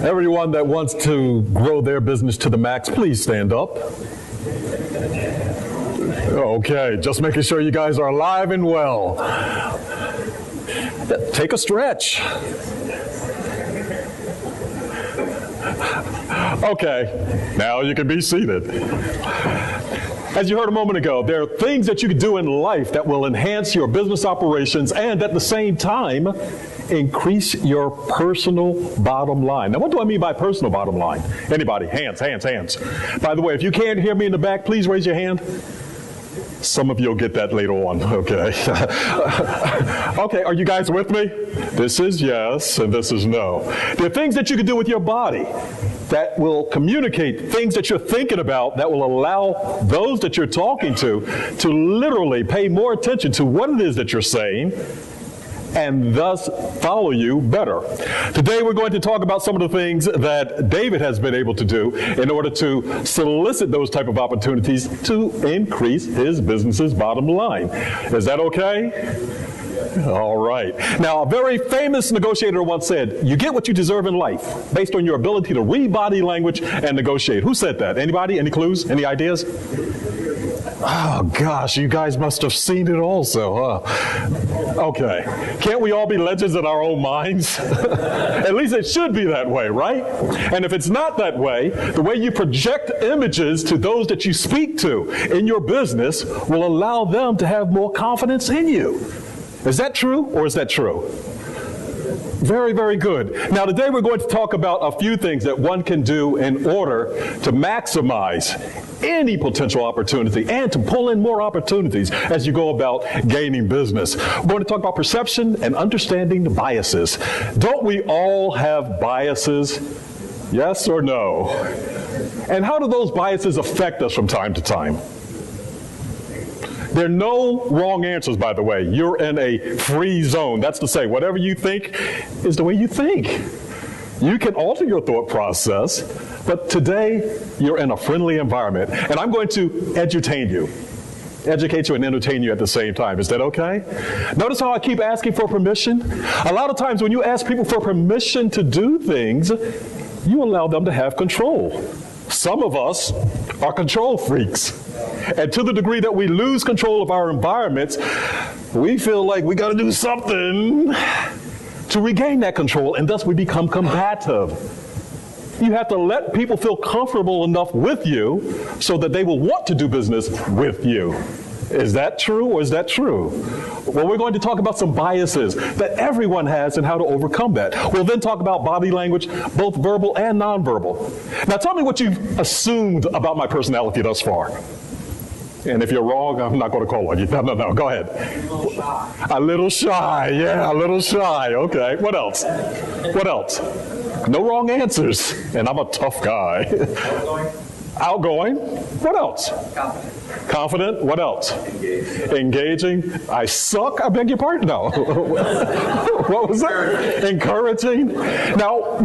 Everyone that wants to grow their business to the max, please stand up. Okay, just making sure you guys are alive and well. Take a stretch. Okay, now you can be seated. As you heard a moment ago, there are things that you can do in life that will enhance your business operations and at the same time increase your personal bottom line. Now, what do I mean by personal bottom line? Anybody? Hands, hands, hands. By the way, if you can't hear me in the back, please raise your hand. Some of you will get that later on, okay? Okay, are you guys with me? This is yes, and this is no. There are things that you can do with your body that will communicate things that you're thinking about that will allow those that you're talking to literally pay more attention to what it is that you're saying and thus follow you better. Today we're going to talk about some of the things that David has been able to do in order to solicit those type of opportunities to increase his business's bottom line. Is that okay? All right. Now, a very famous negotiator once said, you get what you deserve in life based on your ability to read body language and negotiate. Who said that? Anybody? Any clues? Any ideas? Oh, gosh, you guys must have seen it also, huh? Okay. Can't we all be legends in our own minds? At least it should be that way, right? And if it's not that way, the way you project images to those that you speak to in your business will allow them to have more confidence in you. Is that true, or is that true? Very, very good. Now, today we're going to talk about a few things that one can do in order to maximize any potential opportunity and to pull in more opportunities as you go about gaining business. We're going to talk about perception and understanding the biases. Don't we all have biases? Yes or no? And how do those biases affect us from time to time? There are no wrong answers, by the way. You're in a free zone. That's to say, whatever you think is the way you think. You can alter your thought process, but today you're in a friendly environment, and I'm going to edutain you. Educate you and entertain you at the same time. Is that okay? Notice how I keep asking for permission? A lot of times when you ask people for permission to do things, you allow them to have control. Some of us are control freaks. And to the degree that we lose control of our environments, we feel like we got to do something to regain that control, and thus we become combative. You have to let people feel comfortable enough with you so that they will want to do business with you. Is that true, or is that true? Well, we're going to talk about some biases that everyone has and how to overcome that. We'll then talk about body language, both verbal and nonverbal. Now, tell me what you've assumed about my personality thus far. And if you're wrong, I'm not going to call on you. No, go ahead. A little shy. A little shy, yeah, a little shy. Okay, what else? What else? No wrong answers. And I'm a tough guy. Outgoing. Outgoing. What else? Confident. Confident. What else? Engaged. Engaging. I suck. I beg your pardon. No. What was that? Encouraging. Now,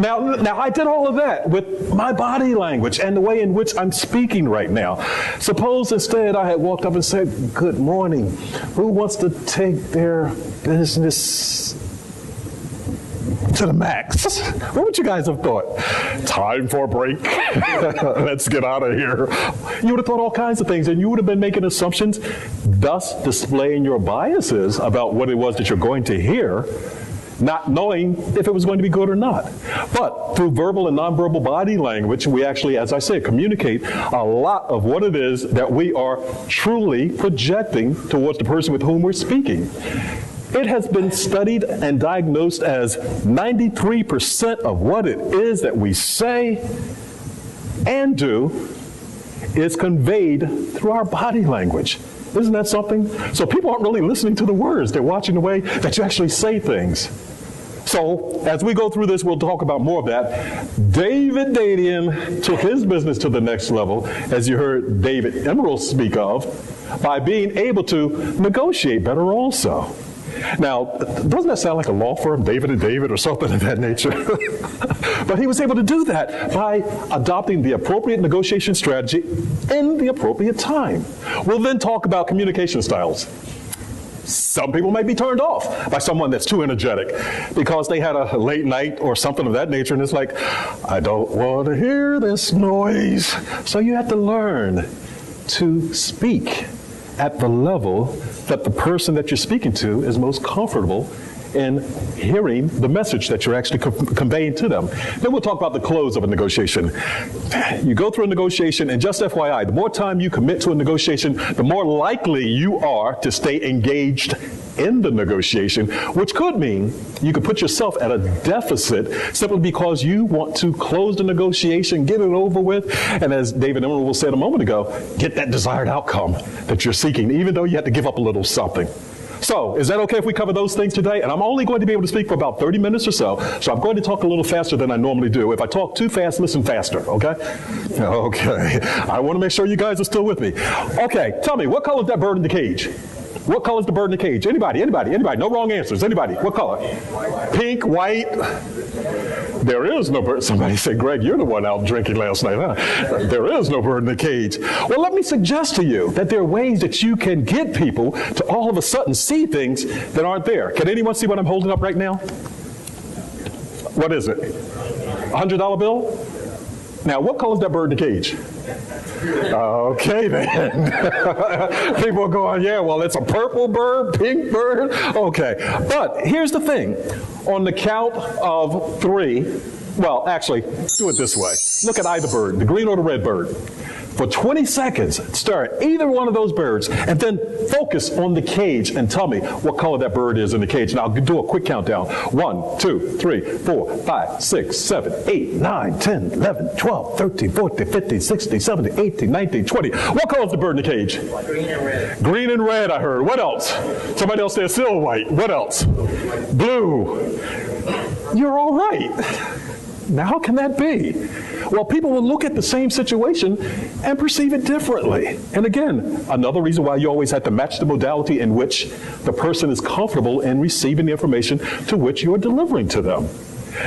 I did all of that with my body language and the way in which I'm speaking right now. Suppose instead I had walked up and said, "Good morning. Who wants to take their business to the max?" What would you guys have thought? Time for a break. Let's get out of here. You would have thought all kinds of things, and you would have been making assumptions, thus displaying your biases about what it was that you're going to hear, not knowing if it was going to be good or not. But through verbal and nonverbal body language, we actually, as I said, communicate a lot of what it is that we are truly projecting towards the person with whom we're speaking. It has been studied and diagnosed as 93% of what it is that we say and do is conveyed through our body language. Isn't that something? So people aren't really listening to the words. They're watching the way that you actually say things. So as we go through this, we'll talk about more of that. David Dadian took his business to the next level, as you heard David Emerald speak of, by being able to negotiate better also. Now, doesn't that sound like a law firm, David and David or something of that nature? But he was able to do that by adopting the appropriate negotiation strategy in the appropriate time. We'll then talk about communication styles. Some people may be turned off by someone that's too energetic because they had a late night or something of that nature, and it's like, I don't want to hear this noise. So you have to learn to speak at the level that the person that you're speaking to is most comfortable in hearing the message that you're actually conveying to them. Then we'll talk about the close of a negotiation. You go through a negotiation, and just FYI, the more time you commit to a negotiation, the more likely you are to stay engaged in the negotiation, which could mean you could put yourself at a deficit simply because you want to close the negotiation, get it over with, and as David Emerald said a moment ago, get that desired outcome that you're seeking, even though you have to give up a little something. So, is that okay if we cover those things today? And I'm only going to be able to speak for about 30 minutes or so I'm going to talk a little faster than I normally do. If I talk too fast, listen faster, okay? Okay. I want to make sure you guys are still with me. Okay, tell me, what color is that bird in the cage? What color is the bird in the cage? Anybody? No wrong answers. Anybody? What color? Pink, white? There is no bird. Somebody said, Greg, you're the one out drinking last night, huh? There is no bird in the cage. Well, let me suggest to you that there are ways that you can get people to all of a sudden see things that aren't there. Can anyone see what I'm holding up right now? What is it? $100 bill? Now, what color is that bird in the cage? Okay, then. People are going, yeah, well, it's a purple bird, pink bird. Okay, but here's the thing. On the count of 3, well, actually, do it this way. Look at either bird, the green or the red bird. For 20 seconds, stare at either one of those birds, and then focus on the cage and tell me what color that bird is in the cage. Now, I'll do a quick countdown. 1, 2, 3, 4, 5, 6, 7, 8, 9, 10, 11, 12, 13, 14, 15, 16, 17, 18, 19, 20. What color is the bird in the cage? Green and red. Green and red, I heard. What else? Somebody else said silver white. What else? Blue. You're all right. Now, how can that be? Well, people will look at the same situation and perceive it differently. And again, another reason why you always have to match the modality in which the person is comfortable in receiving the information to which you're delivering to them.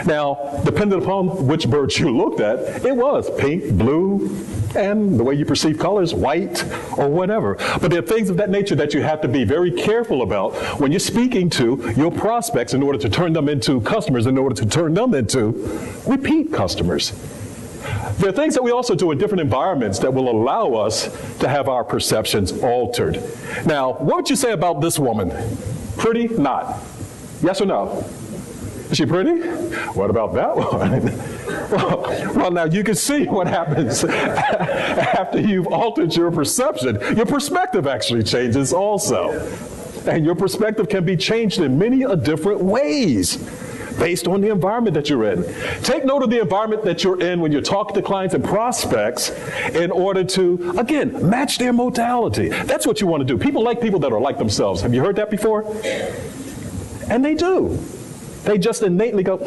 Now, depending upon which birds you looked at, it was pink, blue, and the way you perceive colors, white, or whatever. But there are things of that nature that you have to be very careful about when you're speaking to your prospects in order to turn them into customers, in order to turn them into repeat customers. There are things that we also do in different environments that will allow us to have our perceptions altered. Now, what would you say about this woman? Pretty? Not. Yes or no? Is she pretty? What about that one? Well, now you can see what happens after you've altered your perception. Your perspective actually changes also. And your perspective can be changed in many different ways based on the environment that you're in. Take note of the environment that you're in when you're talking to clients and prospects in order to, again, match their modality. That's what you want to do. People like people that are like themselves. Have you heard that before? And they do. They just innately go,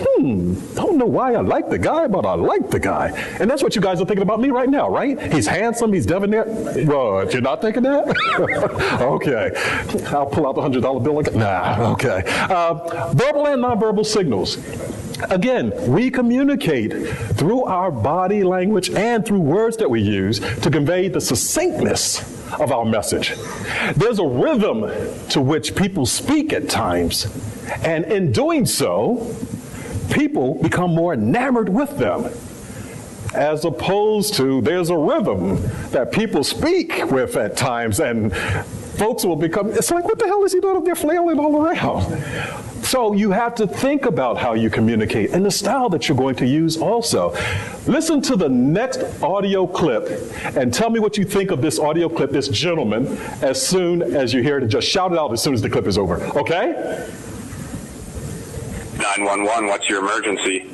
don't know why I like the guy, but I like the guy. And that's what you guys are thinking about me right now, right? He's handsome, he's debonair. What, you're not thinking that? Okay. I'll pull out the $100 bill again. Nah, okay. Verbal and nonverbal signals. Again, we communicate through our body language and through words that we use to convey the succinctness of our message. There's a rhythm to which people speak at times, and in doing so, people become more enamored with them, as opposed to there's a rhythm that people speak with at times, and folks will become, it's like, what the hell is he doing up there flailing all around? So you have to think about how you communicate and the style that you're going to use also. Listen to the next audio clip and tell me what you think of this audio clip, this gentleman, as soon as you hear it, and just shout it out as soon as the clip is over, okay? 911, what's your emergency?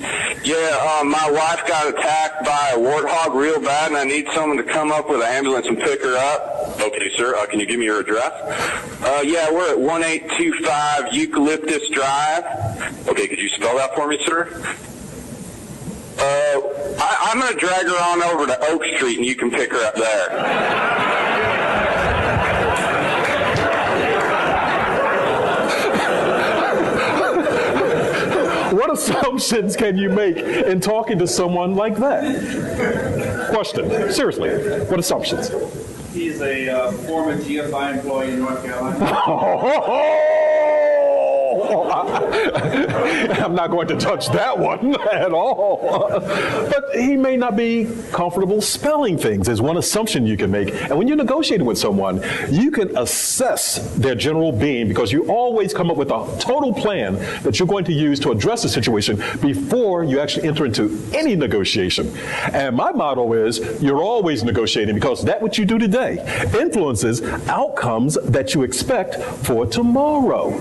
Yeah, my wife got attacked by a warthog real bad, and I need someone to come up with an ambulance and pick her up. Okay, sir. Can you give me your address? Yeah, we're at 1825 Eucalyptus Drive. Okay, could you spell that for me, sir? I'm going to drag her on over to Oak Street, and you can pick her up there. What assumptions can you make in talking to someone like that? Question, seriously, what assumptions? He's a former GFI employee in North Carolina. I'm not going to touch that one at all. But he may not be comfortable spelling things is one assumption you can make. And when you're negotiating with someone, you can assess their general being because you always come up with a total plan that you're going to use to address the situation before you actually enter into any negotiation. And my motto is you're always negotiating because that what you do today influences outcomes that you expect for tomorrow.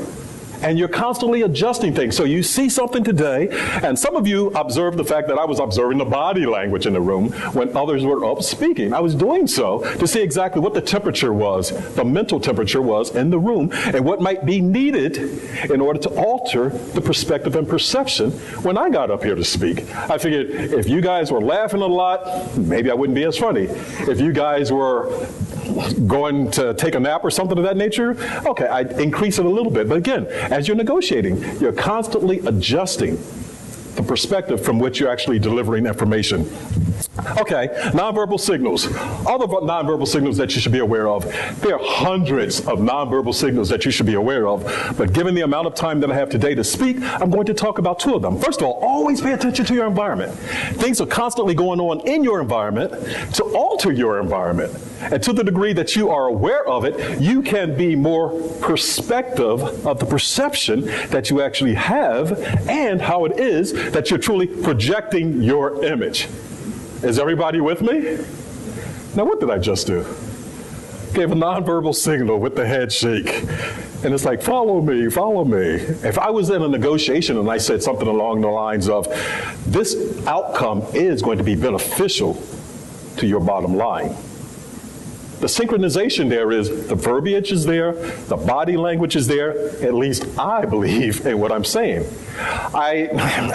And you're constantly adjusting things. So you see something today, and some of you observed the fact that I was observing the body language in the room when others were up speaking. I was doing so to see exactly what the temperature was, the mental temperature was in the room, and what might be needed in order to alter the perspective and perception when I got up here to speak. I figured if you guys were laughing a lot, maybe I wouldn't be as funny. If you guys were going to take a nap or something of that nature, okay, I'd increase it a little bit. But again, as you're negotiating, you're constantly adjusting the perspective from which you're actually delivering information. Okay, nonverbal signals. Other nonverbal signals that you should be aware of. There are hundreds of nonverbal signals that you should be aware of, but given the amount of time that I have today to speak, I'm going to talk about two of them. First of all, always pay attention to your environment. Things are constantly going on in your environment to alter your environment. And to the degree that you are aware of it, you can be more perspective of the perception that you actually have and how it is that you're truly projecting your image. Is everybody with me? Now, what did I just do? Gave a nonverbal signal with the head shake. And it's like, follow me, follow me. If I was in a negotiation and I said something along the lines of, this outcome is going to be beneficial to your bottom line. The synchronization there is the verbiage is there, the body language is there, at least I believe in what I'm saying. I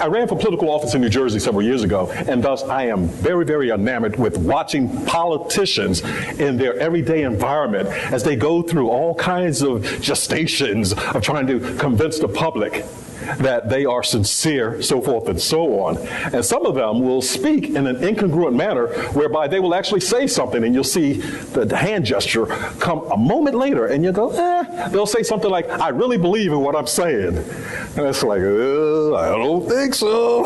ran for political office in New Jersey several years ago, and thus I am very, very enamored with watching politicians in their everyday environment as they go through all kinds of gestations of trying to convince the public that they are sincere, so forth and so on. And some of them will speak in an incongruent manner whereby they will actually say something and you'll see the hand gesture come a moment later and you'll go, they'll say something like, I really believe in what I'm saying. And it's like, I don't think so.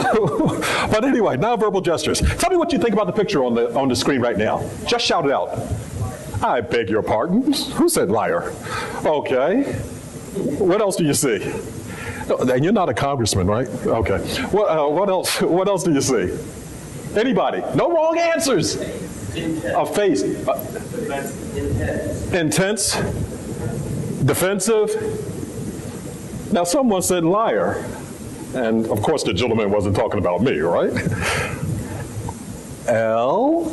But anyway, nonverbal gestures. Tell me what you think about the picture on the screen right now. Just shout it out. I beg your pardon. Who said liar? Okay. What else do you see? And you're not a congressman, right? Okay. What else? What else do you see? Anybody? No wrong answers. A face. Intense. Defensive. Now, someone said liar. And, of course, the gentleman wasn't talking about me, right? L-I-A-R.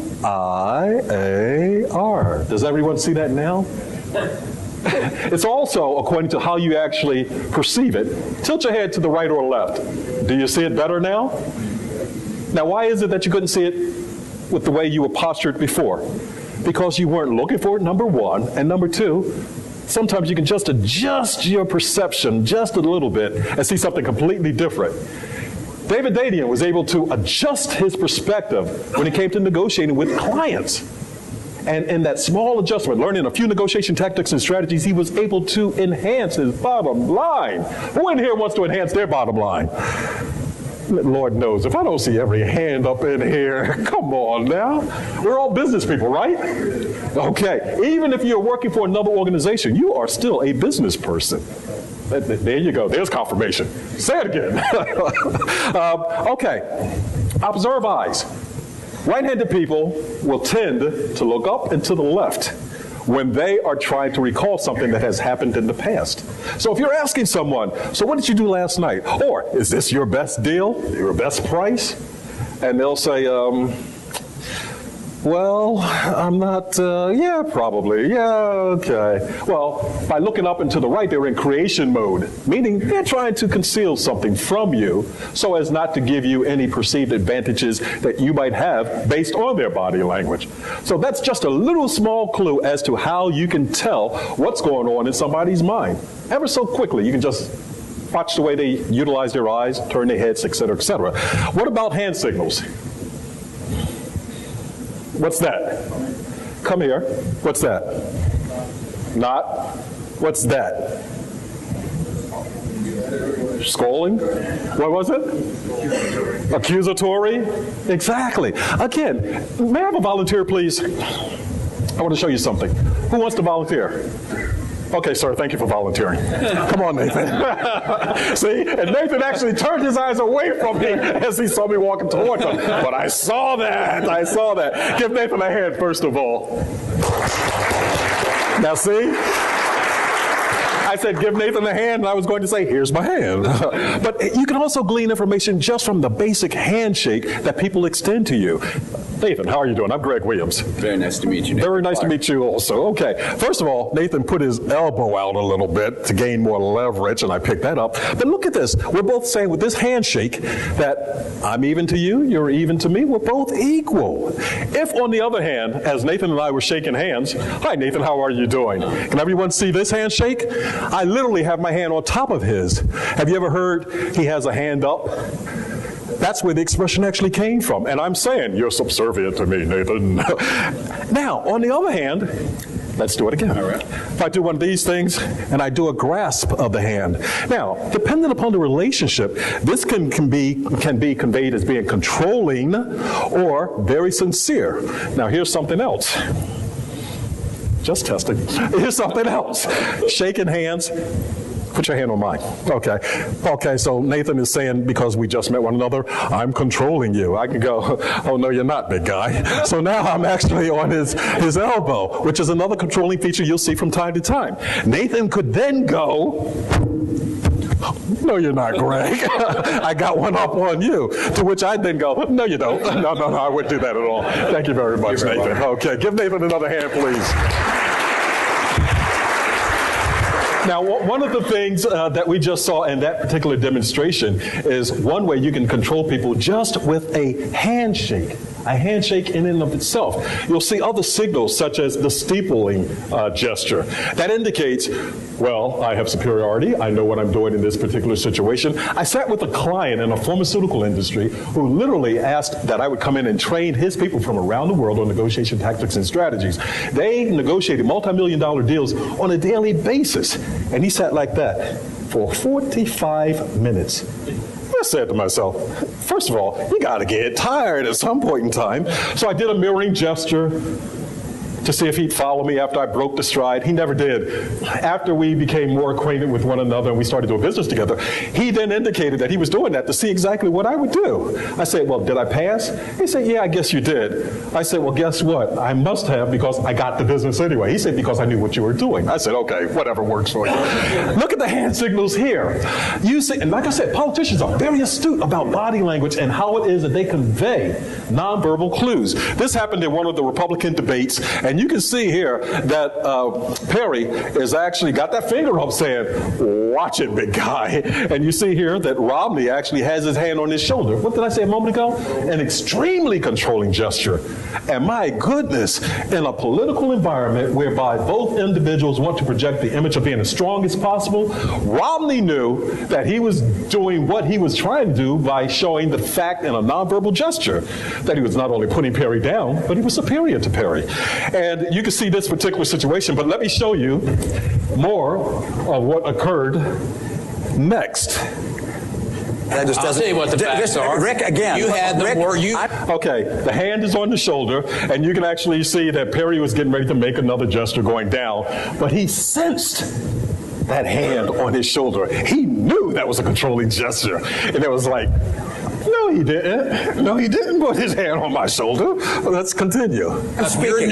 Does everyone see that now? It's also according to how you actually perceive it. Tilt your head to the right or left. Do you see it better now? Now, why is it that you couldn't see it with the way you were postured before? Because you weren't looking for it, number one. And number two, sometimes you can just adjust your perception just a little bit and see something completely different. David Dadian was able to adjust his perspective when it came to negotiating with clients. And in that small adjustment, learning a few negotiation tactics and strategies, he was able to enhance his bottom line. Who in here wants to enhance their bottom line? Lord knows, if I don't see every hand up in here, come on now. We're all business people, right? Okay, even if you're working for another organization, you are still a business person. There you go, there's confirmation. Say it again. Okay, observe eyes. Right-handed people will tend to look up and to the left when they are trying to recall something that has happened in the past. So if you're asking someone, so what did you do last night? Or, is this your best deal, your best price? And they'll say, well, I'm not, yeah, probably, yeah, okay. Well, by looking up and to the right, they're in creation mode, meaning they're trying to conceal something from you so as not to give you any perceived advantages that you might have based on their body language. So that's just a little small clue as to how you can tell what's going on in somebody's mind. Ever so quickly, you can just watch the way they utilize their eyes, turn their heads, et cetera, et cetera. What about hand signals? What's that? Come here. What's that? Not. What's that? Scolding? What was it? Accusatory? Exactly. Again, may I have a volunteer, please? I want to show you something. Who wants to volunteer? Okay, sir, thank you for volunteering. Come on, Nathan. See? And Nathan actually turned his eyes away from me as he saw me walking towards him. But I saw that. I saw that. Give Nathan a hand, first of all. Now, see? I said, give Nathan a hand, and I was going to say, here's my hand. But you can also glean information just from the basic handshake that people extend to you. Nathan, how are you doing? I'm Greg Williams. Very nice to meet you, Nathan. Very nice to meet you also. Okay, first of all, Nathan put his elbow out a little bit to gain more leverage, and I picked that up. But look at this. We're both saying with this handshake that I'm even to you, you're even to me. We're both equal. If, on the other hand, as Nathan and I were shaking hands, hi, Nathan, how are you doing? Can everyone see this handshake? I literally have my hand on top of his. Have you ever heard he has a hand up? That's where the expression actually came from. And I'm saying, you're subservient to me, Nathan. Now, on the other hand, let's do it again. All right. If I do one of these things and I do a grasp of the hand. Now, depending upon the relationship, this can be conveyed as being controlling or very sincere. Now, here's something else. Just testing. Here's something else. Shaking hands. Put your hand on mine. Okay. Okay, so Nathan is saying, because we just met one another, I'm controlling you. I can go, oh, no, you're not, big guy. So now I'm actually on his elbow, which is another controlling feature you'll see from time to time. Nathan could then go, no, you're not, Greg. I got one up on you. To which I then go, no, you don't. No, I wouldn't do that at all. Thank you very much, Nathan. Okay, give Nathan another hand, please. Now, one of the things that we just saw in that particular demonstration is one way you can control people just with a handshake. A handshake in and of itself. You'll see other signals such as the steepling gesture. That indicates, well, I have superiority. I know what I'm doing in this particular situation. I sat with a client in a pharmaceutical industry who literally asked that I would come in and train his people from around the world on negotiation tactics and strategies. They negotiated multi-million-dollar deals on a daily basis. And he sat like that for 45 minutes. I said to myself, first of all, you got to get tired at some point in time. So I did a mirroring gesture to see if he'd follow me after I broke the stride. He never did. After we became more acquainted with one another and we started doing business together, he then indicated that he was doing that to see exactly what I would do. I said, well, did I pass? He said, yeah, I guess you did. I said, well, guess what? I must have, because I got the business anyway. He said, because I knew what you were doing. I said, okay, whatever works for you. Look at the hand signals here. You see, and like I said, politicians are very astute about body language and how it is that they convey nonverbal clues. This happened in one of the Republican debates, and you can see here that Perry is actually got that finger up saying, watch it, big guy. And you see here that Romney actually has his hand on his shoulder. What did I say a moment ago? An extremely controlling gesture. And my goodness, in a political environment whereby both individuals want to project the image of being as strong as possible, Romney knew that he was doing what he was trying to do by showing the fact in a nonverbal gesture that he was not only putting Perry down, but he was superior to Perry. And you can see this particular situation, but let me show you more of what occurred next. That just I'll tell you what the facts are. Rick, again. You had the word. Okay, the hand is on the shoulder, and you can actually see that Perry was getting ready to make another gesture going down, but he sensed that hand on his shoulder. He knew that was a controlling gesture, and it was like, no, he didn't. No, he didn't put his hand on my shoulder. Let's continue. I'm speaking.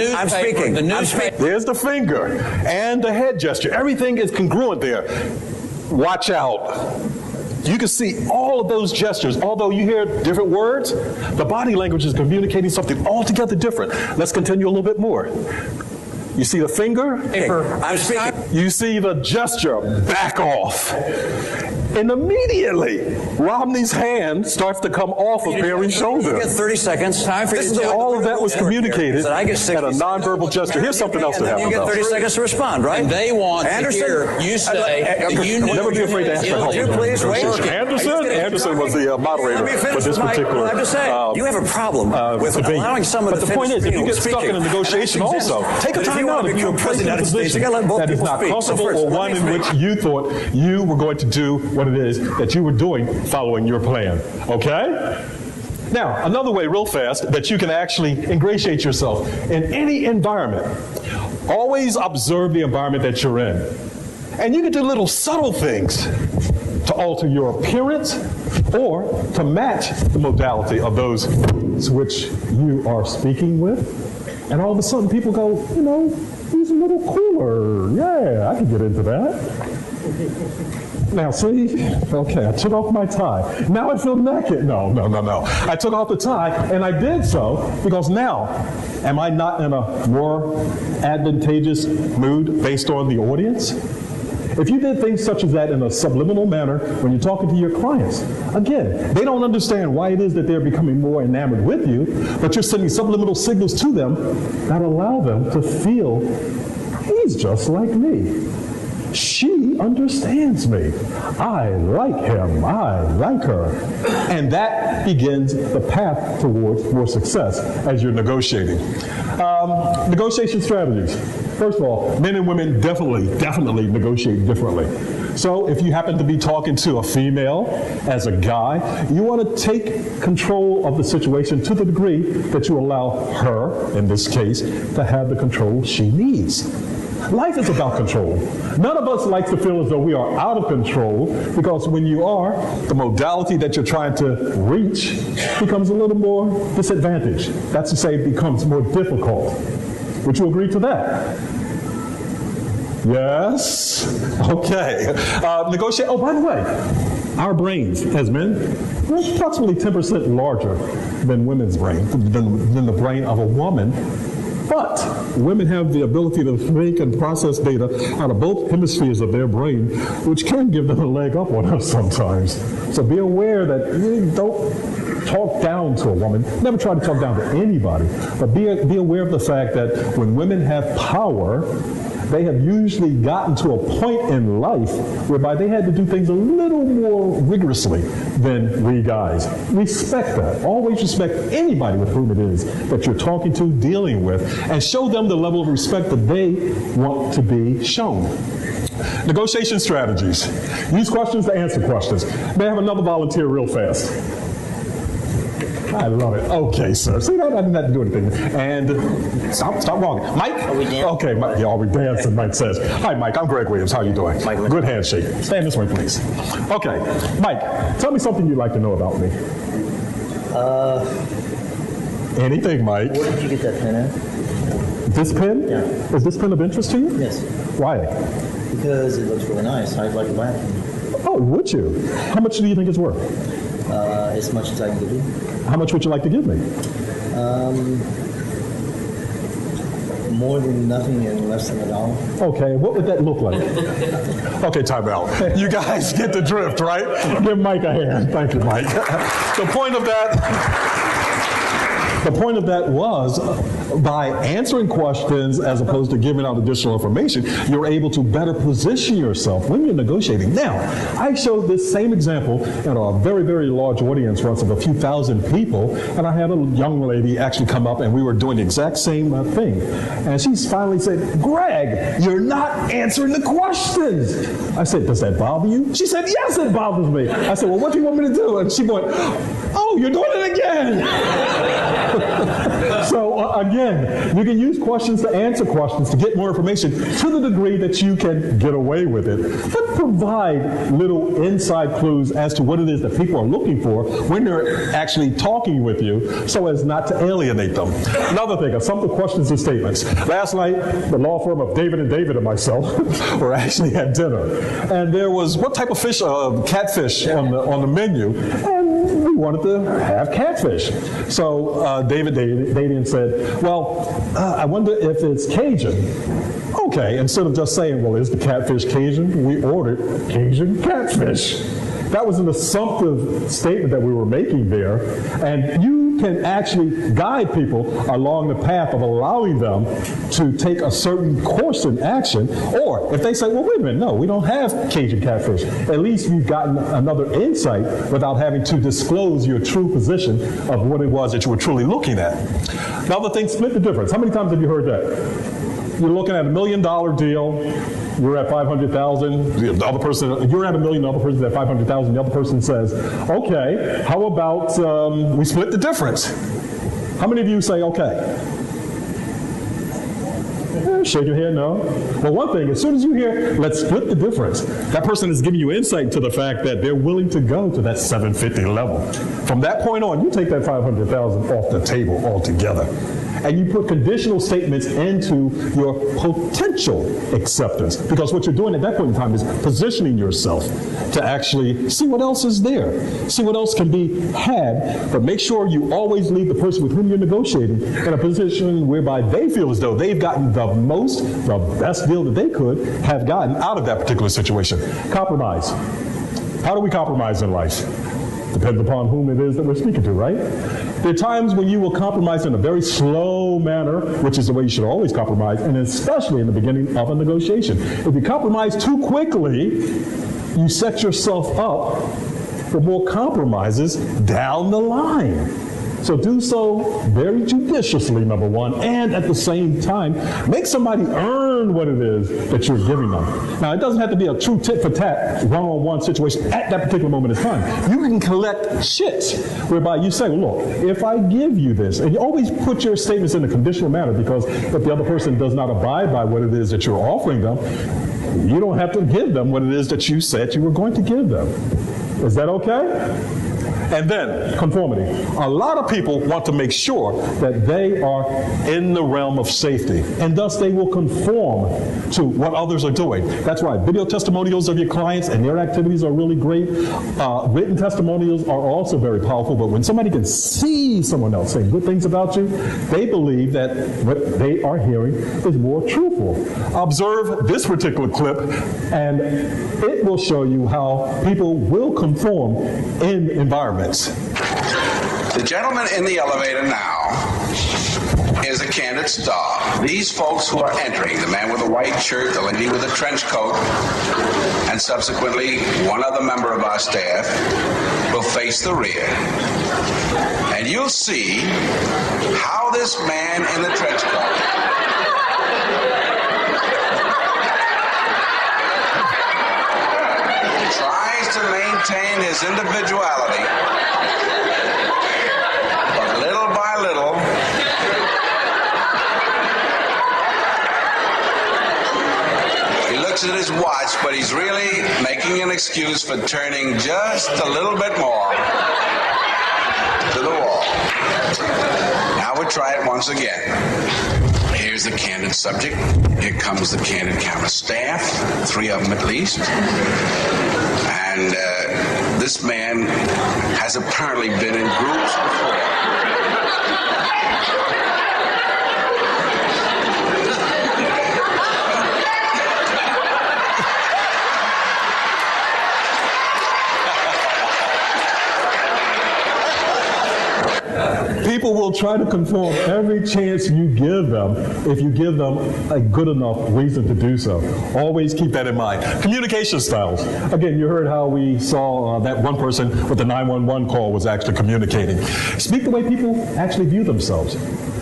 There's the finger and the head gesture. Everything is congruent there. Watch out. You can see all of those gestures. Although you hear different words, the body language is communicating something altogether different. Let's continue a little bit more. You see the finger? I'm speaking. You see the gesture, back off. And immediately, Romney's hand starts to come off of Perry's shoulder. You get 30 seconds. Time for you to tell all of that was communicated I get 60 at a nonverbal gesture. Here's something else that happened. You get 30 seconds to respond, right? And they want Anderson, to hear you say the union. Never be afraid to ask for help. Would you please wait? Anderson was the moderator for this particular. I have to say, you have a problem with allowing someone to But the point is, if you get stuck in a negotiation also, take a time out if you're placed in a position that is not comfortable or one in which you thought you were going to do what it is that you were doing following your plan. Okay? Now, another way real fast that you can actually ingratiate yourself in any environment. Always observe the environment that you're in. And you can do little subtle things to alter your appearance or to match the modality of those which you are speaking with. And all of a sudden people go, you know, he's a little cooler. Yeah, I can get into that. Now, see, okay, I took off my tie. Now I feel naked. No. I took off the tie, and I did so because now, am I not in a more advantageous mood based on the audience? If you did things such as that in a subliminal manner when you're talking to your clients, again, they don't understand why it is that they're becoming more enamored with you, but you're sending subliminal signals to them that allow them to feel, he's just like me. She understands me. I like him. I like her. And that begins the path towards more success as you're negotiating. Negotiation strategies. First of all, men and women definitely negotiate differently. So if you happen to be talking to a female as a guy, you want to take control of the situation to the degree that you allow her, in this case, to have the control she needs. Life is about control. None of us like to feel as though we are out of control, because when you are, the modality that you're trying to reach becomes a little more disadvantaged. That's to say, it becomes more difficult. Would you agree to that? Yes? Okay. Negotiate. Oh, by the way, our brains as men are approximately 10% larger than women's brain, than the brain of a woman. But women have the ability to think and process data out of both hemispheres of their brain, which can give them a leg up on us sometimes. So be aware that you don't talk down to a woman. Never try to talk down to anybody. But be aware of the fact that when women have power, they have usually gotten to a point in life whereby they had to do things a little more rigorously than we guys. Respect that. Always respect anybody with whom it is that you're talking to, dealing with, and show them the level of respect that they want to be shown. Negotiation strategies. Use questions to answer questions. May I have another volunteer real fast? I love it. Okay, sir. See, that I didn't have to do anything. And stop walking. Mike? Are we dancing? Okay, Mike. Yeah, are we dancing? Mike says. Hi, Mike. I'm Greg Williams. How are you doing? Mike. Good handshake. Stand this way, please. Okay, Mike. Tell me something you'd like to know about me. Anything, Mike. Where did you get that pen at? This pen? Yeah. Is this pen of interest to you? Yes. Why? Because it looks really nice. I'd like to buy it. Oh, would you? How much do you think it's worth? As much as I can give you. How much would you like to give me? More than nothing and less than $1. Okay, what would that look like? Okay, time out. You guys get the drift, right? Give Mike a hand. Thank you, Mike. The point of that was by answering questions as opposed to giving out additional information, you're able to better position yourself when you're negotiating. Now, I showed this same example at a very, very large audience once of a few thousand people, and I had a young lady actually come up and we were doing the exact same thing. And she finally said, Greg, you're not answering the questions. I said, does that bother you? She said, yes, it bothers me. I said, well, what do you want me to do? And she went, oh, you're doing it again. So again, you can use questions to answer questions to get more information to the degree that you can get away with it. But provide little inside clues as to what it is that people are looking for when they're actually talking with you so as not to alienate them. Another thing, assumptive questions and statements. Last night, the law firm of David and David and myself were actually at dinner. And there was, what type of fish? Catfish on the menu. And we wanted to have catfish. So David said, well, I wonder if it's Cajun. Okay, instead of just saying, well, is the catfish Cajun? We ordered Cajun catfish. That was an assumptive statement that we were making there, and you can actually guide people along the path of allowing them to take a certain course in action, or if they say, well, wait a minute, no, we don't have Cajun catfish, at least you've gotten another insight without having to disclose your true position of what it was that you were truly looking at. Now the thing, split the difference. How many times have you heard that? You're looking at $1 million deal, you're at 500,000, the other person, you're at $1 million, the other person's at 500,000, the other person says, okay, how about we split the difference? How many of you say, okay? Shake your head, no. Well, one thing, as soon as you hear, let's split the difference, that person is giving you insight to the fact that they're willing to go to that 750 level. From that point on, you take that 500,000 off the table altogether. And you put conditional statements into your potential acceptance. Because what you're doing at that point in time is positioning yourself to actually see what else is there, see what else can be had, but make sure you always leave the person with whom you're negotiating in a position whereby they feel as though they've gotten the best deal that they could have gotten out of that particular situation. Compromise. How do we compromise in life? Depends upon whom it is that we're speaking to, right? There are times when you will compromise in a very slow manner, which is the way you should always compromise, and especially in the beginning of a negotiation. If you compromise too quickly, you set yourself up for more compromises down the line. So do so very judiciously, number one, and at the same time, make somebody earn what it is that you're giving them. Now, it doesn't have to be a true tit-for-tat, one-on-one situation at that particular moment in time. You can collect shit whereby you say, look, if I give you this, and you always put your statements in a conditional manner, because if the other person does not abide by what it is that you're offering them, you don't have to give them what it is that you said you were going to give them. Is that okay? And then, conformity. A lot of people want to make sure that they are in the realm of safety, and thus they will conform to what others are doing. That's why video testimonials of your clients and their activities are really great. Written testimonials are also very powerful, but when somebody can see someone else saying good things about you, they believe that what they are hearing is more truthful. Observe this particular clip, and it will show you how people will conform in environments. The gentleman in the elevator now is a candid star. These folks who are entering, the man with a white shirt, the lady with a trench coat, and subsequently one other member of our staff, will face the rear. And you'll see how this man in the trench coat tries to maintain his individuality, but little by little, he looks at his watch, but he's really making an excuse for turning just a little bit more to the wall. Now we'll try it once again. Here's the candid subject. Here comes the candid camera staff, 3 of them at least. And this man has apparently been in groups before. People will try to conform every chance you give them if you give them a good enough reason to do so. Always keep that in mind. Communication styles. Again, you heard how we saw that one person with the 911 call was actually communicating. Speak the way people actually view themselves.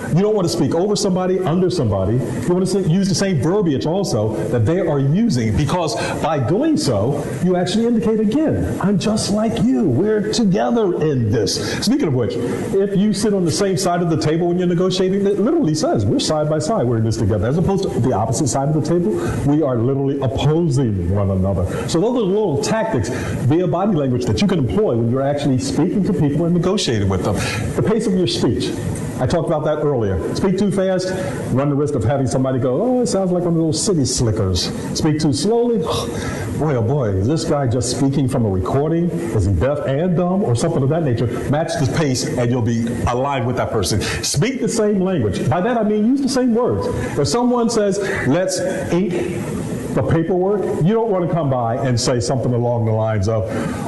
You don't want to speak over somebody, under somebody. You want to use the same verbiage also that they are using, because by doing so, you actually indicate again, I'm just like you. We're together in this. Speaking of which, if you sit on the same side of the table when you're negotiating, it literally says we're side by side, we're in this together. As opposed to the opposite side of the table, we are literally opposing one another. So those are little tactics via body language that you can employ when you're actually speaking to people and negotiating with them. The pace of your speech. I talked about that earlier. Speak too fast, run the risk of having somebody go, oh, it sounds like one of those city slickers. Speak too slowly, boy, oh boy, is this guy just speaking from a recording? Is he deaf and dumb? Or something of that nature. Match the pace and you'll be aligned with that person. Speak the same language. By that I mean use the same words. If someone says, let's ink the paperwork, you don't want to come by and say something along the lines of,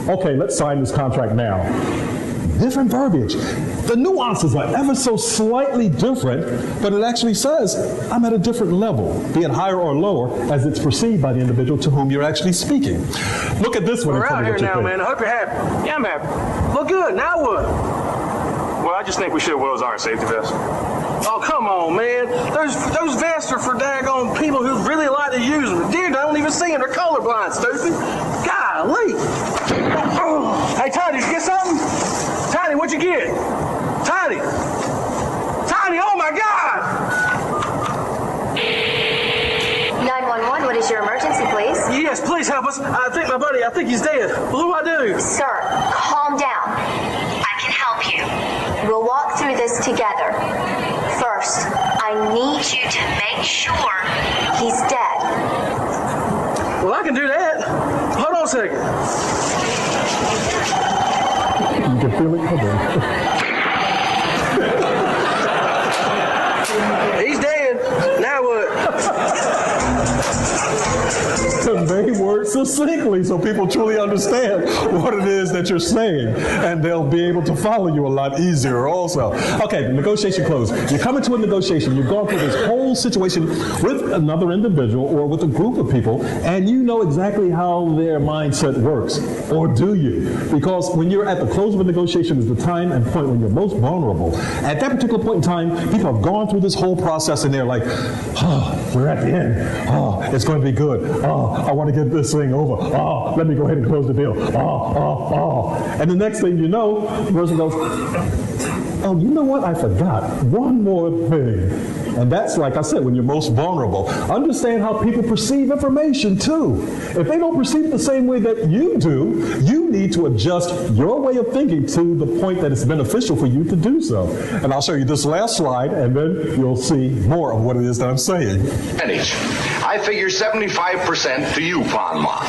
okay, let's sign this contract now. Different verbiage. The nuances are ever so slightly different, but it actually says, I'm at a different level, be it higher or lower, as it's perceived by the individual to whom you're actually speaking. Look at this one. We're out here now, man. I hope you're happy. Yeah, I'm happy. Look good. Now what? Well, I just think we should have Will's our safety vest. Oh, come on, man. Those vests are for daggone people who really like to use them. Dude, I don't even see them. They're colorblind, stupid. Golly. Oh. Hey, Tiny, did you get something? Tiny, what'd you get? Tiny. Tiny, oh, my God. 911, what is your emergency, please? Yes, please help us. I think my buddy, I think he's dead. What do I do? Sir, calm down. I can help you. We'll walk through this together. First, I need you to make sure he's dead. Well, I can do that. Hold on a second. You can feel it coming. He's dead. Now what? Convey words succinctly so people truly understand what it is that you're saying, and they'll be able to follow you a lot easier also. Okay, the negotiation closed. You come into a negotiation, you've gone through this whole situation with another individual or with a group of people, and you know exactly how their mindset works. Or do you? Because when you're at the close of a negotiation is the time and point when you're most vulnerable. At that particular point in time, people have gone through this whole process and they're like, oh, we're at the end. Oh, it's going to be good. Oh, I want to get this thing over. Oh, let me go ahead and close the deal. Oh. And the next thing you know, the person goes, oh, you know what? I forgot one more thing. And that's, like I said, when you're most vulnerable. Understand how people perceive information, too. If they don't perceive it the same way that you do, you need to adjust your way of thinking to the point that it's beneficial for you to do so. And I'll show you this last slide, and then you'll see more of what it is that I'm saying. I figure 75% to you, Panma,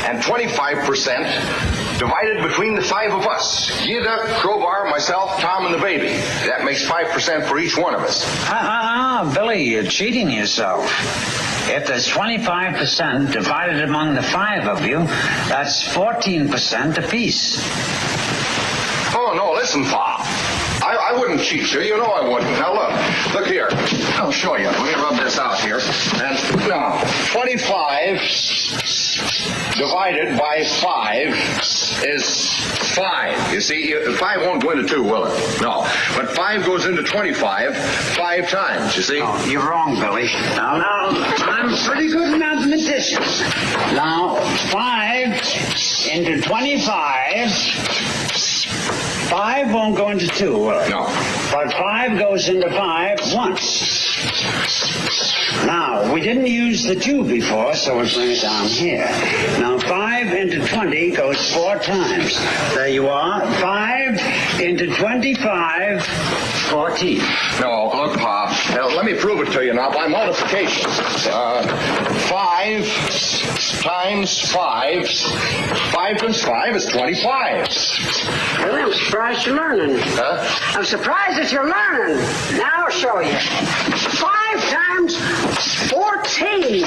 and 25% divided between the 5 of us. Gida, Crowbar, myself, Tom, and the baby. That makes 5% for each one of us. Billy, you're cheating yourself. If there's 25% divided among the 5 of you, that's 14% apiece. Oh, no, listen, Pa. I wouldn't cheat you. You know I wouldn't. Now, look here. I'll show you. Let me rub this out here. And now, 25 divided by 5 is 5. You see, 5 won't go into 2, will it? No. But 5 goes into 25 5 times, you see? Oh, you're wrong, Billy. Now, I'm a pretty good mathematician. Now, 5 into 25... 5 won't go into 2, will it? No. But 5 goes into 5 once. Now, we didn't use the 2 before, so we'll bring it down here. Now, 5 into 20 goes 4 times. There you are. 5 into 25, 14. No, look, Pa. Let me prove it to you now by multiplication. 5 times 5. 5 times 5 is 25. Well, I'm surprised you're learning. Huh? I'm surprised that you're learning. Now I'll show you. 5 times 14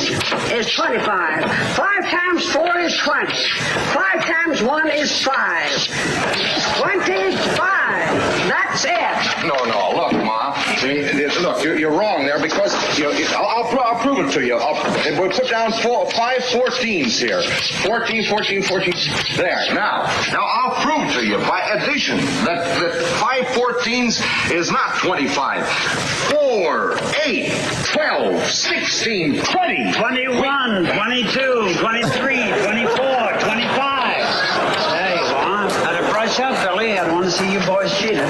is 25. 5 times 4 is 20. 5 times 1 is 5. 25. That's it. No, look, Ma. See, look, you're wrong there because I'll prove it to you. We'll put down 5 14s here. 14. There. Now I'll prove to you by addition that 5 14s is not 25. 4, 8, 12, 16, 20, 21, 22, 23, 24, 25. There you are. Had to brush up, Billy. I want to see you boys cheating.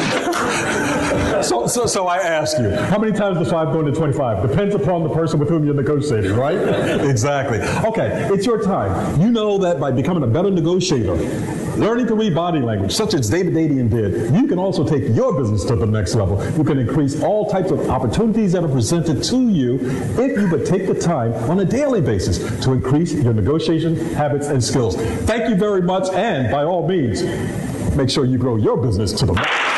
So I ask you, how many times does 5 go into 25? Depends upon the person with whom you're negotiating, right? Exactly. Okay, it's your time. You know that by becoming a better negotiator, learning to read body language, such as David Dadian did, you can also take your business to the next level. You can increase all types of opportunities that are presented to you if you would take the time on a daily basis to increase your negotiation habits and skills. Thank you very much, and by all means, make sure you grow your business to the max.